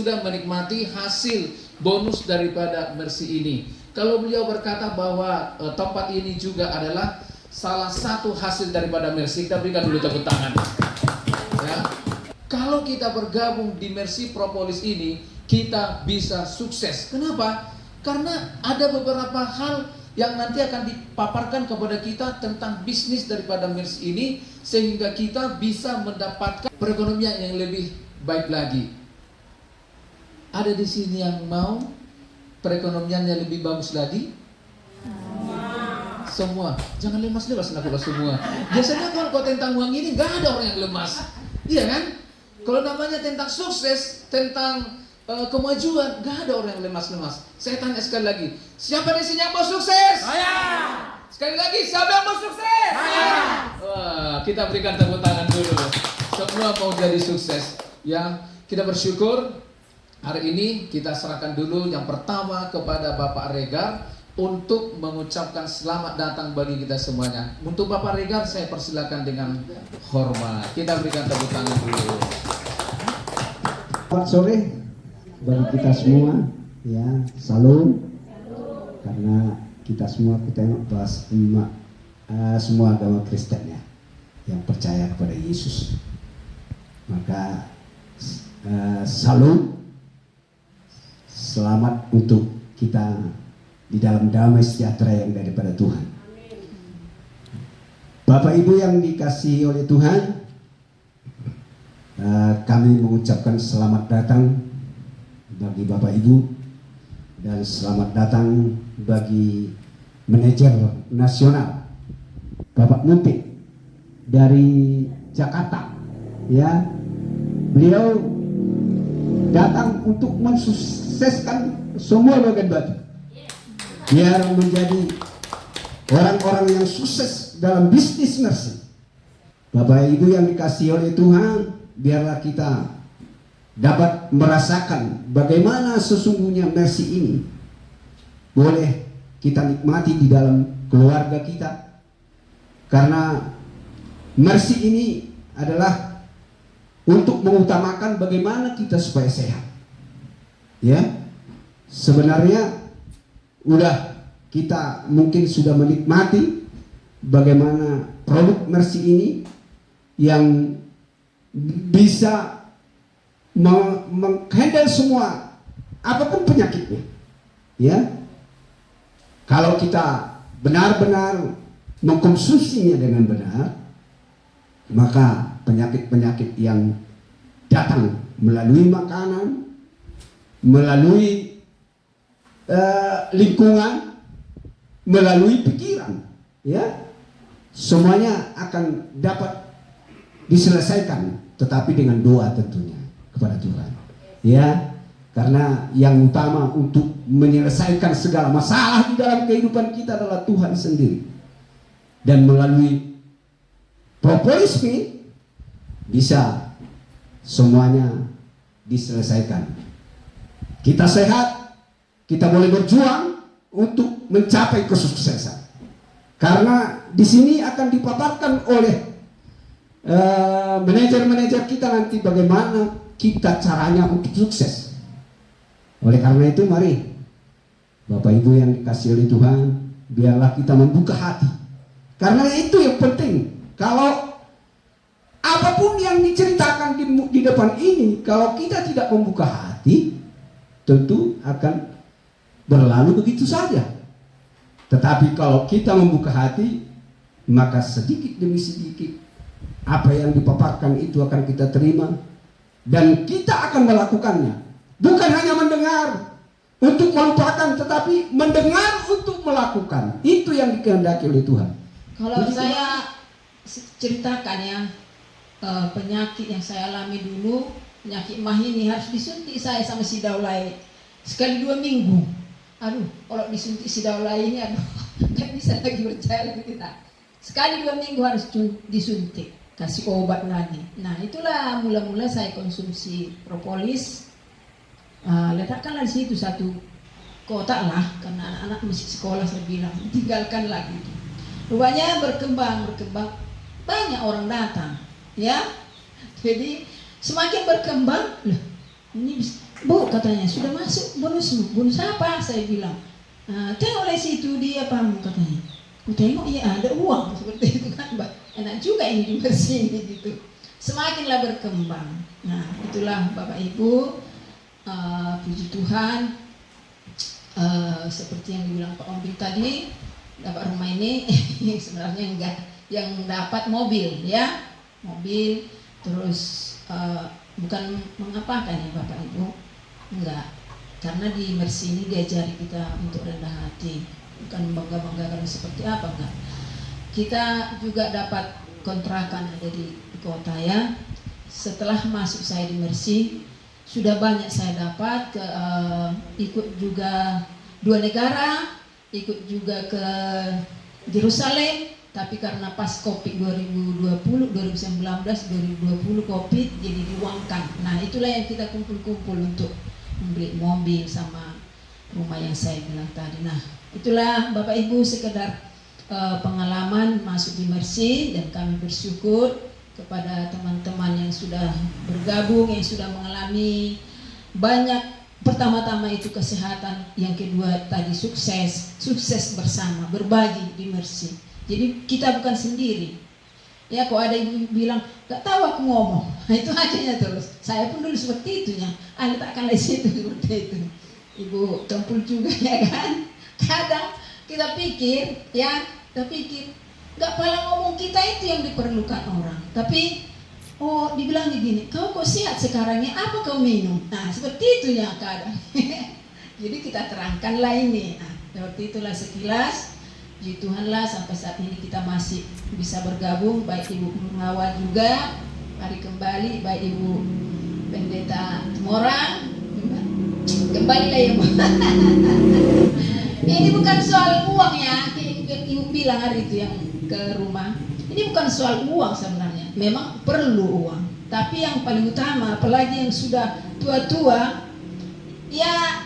sudah menikmati hasil bonus daripada Mercy ini. Kalau beliau berkata bahwa tempat ini juga adalah salah satu hasil daripada Mercy, kita berikan dulu tepuk tangan. Ya. Kalau kita bergabung di Mercy Propolis ini, kita bisa sukses. Kenapa? Karena ada beberapa hal yang nanti akan dipaparkan kepada kita tentang bisnis daripada Mercy ini, sehingga kita bisa mendapatkan perekonomian yang lebih baik lagi. Ada di sini yang mau perekonomiannya lebih bagus lagi? Semua. Jangan lemas-lemas lakukan semua. Biasanya kalau tentang uang ini nggak ada orang yang lemas, iya kan? Kalau namanya tentang sukses, tentang kemajuan, nggak ada orang yang lemas-lemas. Saya tanya sekali lagi, siapa di sini yang mau sukses? Saya. Sekali lagi, siapa yang mau sukses? Saya. Wah, kita berikan tepuk tangan dulu. Semua mau jadi sukses. Ya, kita bersyukur. Hari ini kita serahkan dulu yang pertama kepada Bapak Regar untuk mengucapkan selamat datang bagi kita semuanya. Untuk Bapak Regar saya persilakan dengan hormat. Kita berikan tepuk tangan dulu. Selamat sore bagi kita semua, ya, salam. Karena kita semua tengok bahwa semua agama Kristen ya, yang percaya kepada Yesus. Maka salam. Selamat untuk kita di dalam damai sejahtera yang daripada Tuhan. Bapak Ibu yang dikasihi oleh Tuhan, kami mengucapkan selamat datang bagi Bapak Ibu dan selamat datang bagi manajer nasional Bapak Mumpik dari Jakarta. Ya, beliau datang untuk mensukseskan semua bagian batu, biar menjadi orang-orang yang sukses dalam bisnis Mercy. Bapak Ibu yang dikasihi oleh Tuhan, biarlah kita dapat merasakan bagaimana sesungguhnya Mercy ini boleh kita nikmati di dalam keluarga kita. Karena Mercy ini adalah untuk mengutamakan bagaimana kita supaya sehat. Ya, sebenarnya kita mungkin sudah menikmati bagaimana produk Mercy ini yang bisa menghandle semua apapun penyakitnya. Ya, kalau kita benar-benar mengkonsumsinya dengan benar, maka penyakit-penyakit yang datang melalui makanan, melalui lingkungan, melalui pikiran, ya, semuanya akan dapat diselesaikan, tetapi dengan doa tentunya kepada Tuhan. Ya, karena yang utama untuk menyelesaikan segala masalah di dalam kehidupan kita adalah Tuhan sendiri. Dan melalui Propolis ini bisa semuanya diselesaikan. Kita sehat, kita boleh berjuang untuk mencapai kesuksesan. Karena di sini akan dipaparkan oleh manajer-manajer kita nanti bagaimana kita caranya untuk sukses. Oleh karena itu mari Bapak Ibu yang dikasihi oleh Tuhan, biarlah kita membuka hati. Karena itu yang penting. Kalau apapun yang diceritakan di depan ini, kalau kita tidak membuka hati, tentu akan berlalu begitu saja. Tetapi kalau kita membuka hati, maka sedikit demi sedikit apa yang dipaparkan itu akan kita terima dan kita akan melakukannya. Bukan hanya mendengar untuk melupakan, tetapi mendengar untuk melakukan. Itu yang dikehendaki oleh Tuhan. Kalau saya ceritakan ya, penyakit yang saya alami dulu, penyakit mah ini harus disuntik saya sama si Daulay sekali 2 minggu. Aduh, kalau disuntik si Daulay ini, aduh, nggak bisa lagi berjalan kita. Sekali 2 minggu harus disuntik, kasih obat lagi. Nah, itulah mula-mula saya konsumsi propolis. Letakkanlah di situ 1 kotak lah, karena anak-anak masih sekolah, saya bilang tinggalkan lagi. Rupanya berkembang, banyak orang datang, ya. Jadi semakin berkembang, loh, ini Bu, katanya, sudah masuk bonusmu. Bonus apa? Saya bilang, tengoklah situ dia pamu, katanya. Ku tengok, ya ada uang, seperti itu kan, Mbak. Enak juga ini di Mersi ini, gitu. Semakinlah berkembang. Nah, itulah Bapak Ibu, puji Tuhan, seperti yang dibilang Pak Ombing tadi, dapat rumah ini sebenarnya enggak, yang dapat mobil, ya, mobil, terus bukan mengapakan ya Bapak Ibu, enggak, karena di Mersi ini diajari kita untuk rendah hati, bukan membangga-banggakan seperti apa, enggak. Kita juga dapat kontrakan ada di kota, ya. Setelah masuk saya di Mersi, sudah banyak saya dapat ikut juga 2 negara, ikut juga ke Yerusalem, tapi karena pas Covid 2020, 2019, 2020 Covid jadi diuangkan. Nah, itulah yang kita kumpul-kumpul untuk membeli mobil sama rumah yang saya bilang tadi. Nah, itulah Bapak Ibu sekedar pengalaman masuk di Mersi, dan kami bersyukur kepada teman-teman yang sudah bergabung, yang sudah mengalami banyak. Pertama-tama itu kesehatan, yang kedua tadi sukses bersama, berbagi di Mersi. Jadi kita bukan sendiri. Ya, kok ada ibu bilang, gak tahu aku ngomong, nah, itu aja terus. Saya pun dulu seperti itu ya, letakkan di situ seperti itu. Ibu Tempul juga ya kan. Kadang kita pikir, gak pala ngomong kita itu yang diperlukan orang, tapi dibilang gini, kau kok sehat sekarang ya, apa kau minum? Nah, seperti itu ya kadang. Jadi kita terangkanlah ini. Nah, seperti itulah sekilas. Puji Tuhanlah sampai saat ini kita masih bisa bergabung, baik Ibu Nurhawat juga, mari kembali, baik Ibu Pendeta Morang, kembalilah ya Bu. Ini bukan soal uang ya, Ibu bilang hari itu yang ke rumah. Ini bukan soal uang sebenarnya, memang perlu uang. Tapi yang paling utama, apalagi yang sudah tua-tua, ya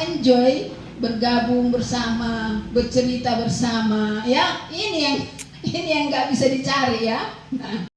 enjoy, bergabung bersama, bercerita bersama, ya ini yang nggak bisa dicari ya. Nah.